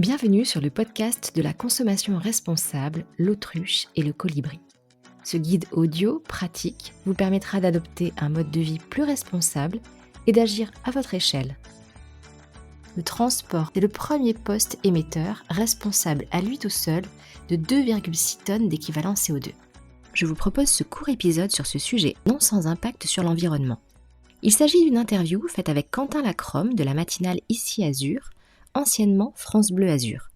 Bienvenue sur le podcast de la consommation responsable, l'autruche et le colibri. Ce guide audio pratique vous permettra d'adopter un mode de vie plus responsable et d'agir à votre échelle. Le transport est le premier poste émetteur responsable à lui tout seul de 2,6 tonnes d'équivalent CO2. Je vous propose ce court épisode sur ce sujet non sans impact sur l'environnement. Il s'agit d'une interview faite avec Quentin Lacrome de la matinale Ici Azur, anciennement France Bleu Azur.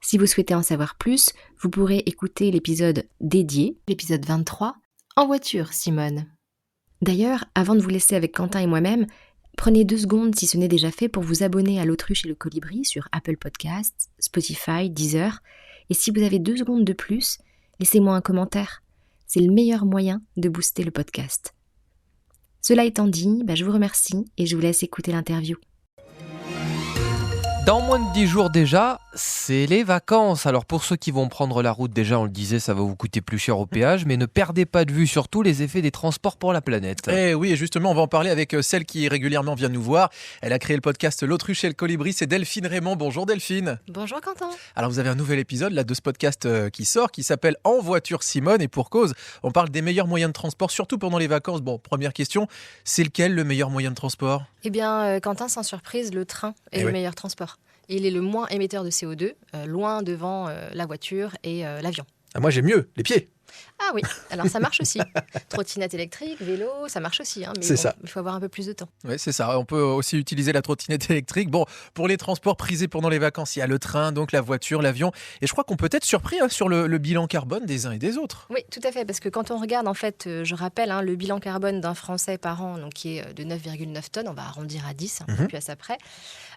Si vous souhaitez en savoir plus, vous pourrez écouter l'épisode dédié, l'épisode 23, En voiture, Simone. D'ailleurs, avant de vous laisser avec Quentin et moi-même, prenez 2 secondes si ce n'est déjà fait pour vous abonner à l'autruche et le colibri sur Apple Podcasts, Spotify, Deezer. Et si vous avez 2 secondes de plus, laissez-moi un commentaire. C'est le meilleur moyen de booster le podcast. Cela étant dit, je vous remercie et je vous laisse écouter l'interview. Dans moins de 10 jours déjà, c'est les vacances. Alors pour ceux qui vont prendre la route, déjà on le disait, ça va vous coûter plus cher au péage, mais ne perdez pas de vue surtout les effets des transports pour la planète. Eh oui, et justement on va en parler avec celle qui régulièrement vient nous voir. Elle a créé le podcast L'autruche et le colibri, c'est Delphine Raymond. Bonjour Delphine. Bonjour Quentin. Alors vous avez un nouvel épisode là, de ce podcast qui sort, qui s'appelle En voiture Simone, et pour cause, on parle des meilleurs moyens de transport, surtout pendant les vacances. Bon, première question, c'est lequel le meilleur moyen de transport ? Eh bien, Quentin, sans surprise, le train est le meilleur transport. Il est le moins émetteur de CO2, loin devant la voiture et l'avion. Ah, moi j'ai mieux, les pieds. Ah oui, alors ça marche aussi. Trottinette électrique, vélo, ça marche aussi. Mais c'est ça. Il faut avoir un peu plus de temps. Oui, c'est ça. On peut aussi utiliser la trottinette électrique. Bon, pour les transports prisés pendant les vacances, il y a le train, donc la voiture, l'avion. Et je crois qu'on peut être surpris sur le bilan carbone des uns et des autres. Oui, tout à fait. Parce que quand on regarde, en fait, je rappelle, le bilan carbone d'un Français par an, donc, qui est de 9,9 tonnes, on va arrondir à 10, puis à ça près.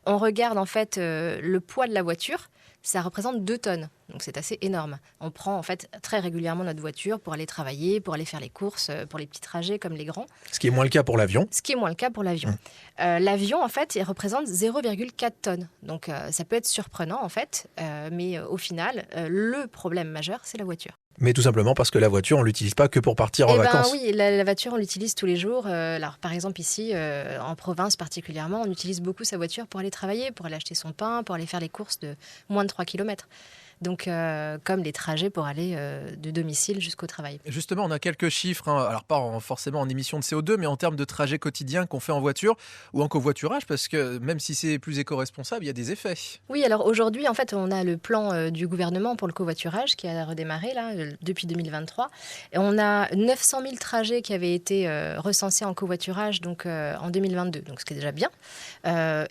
On regarde, en fait, le poids de la voiture. Ça représente 2 tonnes, donc c'est assez énorme. On prend en fait très régulièrement notre voiture pour aller travailler, pour aller faire les courses, pour les petits trajets comme les grands. Ce qui est moins le cas pour l'avion. Ce qui est moins le cas pour l'avion. L'avion, en fait, il représente 0,4 tonnes. Donc ça peut être surprenant, en fait, mais au final, le problème majeur, c'est la voiture. Mais tout simplement parce que la voiture, on ne l'utilise pas que pour partir en vacances. Oui, la voiture, on l'utilise tous les jours. Alors, par exemple, ici, en province particulièrement, on utilise beaucoup sa voiture pour aller travailler, pour aller acheter son pain, pour aller faire les courses de moins de 3 km. Donc, comme les trajets pour aller de domicile jusqu'au travail. Justement, on a quelques chiffres, alors pas forcément en émissions de CO2, mais en termes de trajets quotidiens qu'on fait en voiture ou en covoiturage, parce que même si c'est plus éco-responsable, il y a des effets. Oui, alors aujourd'hui, en fait, on a le plan du gouvernement pour le covoiturage qui a redémarré là, depuis 2023. Et on a 900 000 trajets qui avaient été recensés en covoiturage donc, en 2022, donc ce qui est déjà bien.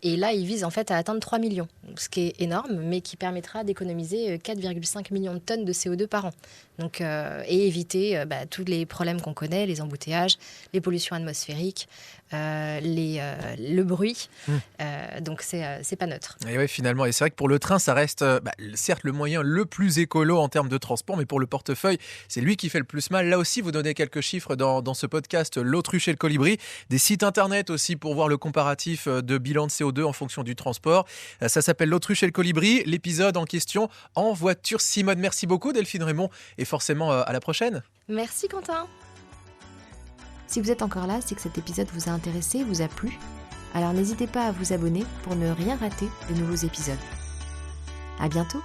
Et là, ils visent en fait à atteindre 3 millions, donc, ce qui est énorme, mais qui permettra d'économiser 4,5 millions de tonnes de CO2 par an. Donc, et éviter tous les problèmes qu'on connaît, les embouteillages, les pollutions atmosphériques, le bruit. Donc, c'est pas neutre. Et oui, finalement. Et c'est vrai que pour le train, ça reste certes le moyen le plus écolo en termes de transport, mais pour le portefeuille, c'est lui qui fait le plus mal. Là aussi, vous donnez quelques chiffres dans ce podcast L'autruche et le colibri. Des sites internet aussi pour voir le comparatif de bilan de CO2 en fonction du transport. Ça s'appelle L'autruche et le colibri. L'épisode en question, En voiture Simone. Merci beaucoup Delphine Raymond et forcément à la prochaine. Merci Quentin. Si vous êtes encore là, c'est que cet épisode vous a intéressé, vous a plu. Alors n'hésitez pas à vous abonner pour ne rien rater de nouveaux épisodes. À bientôt.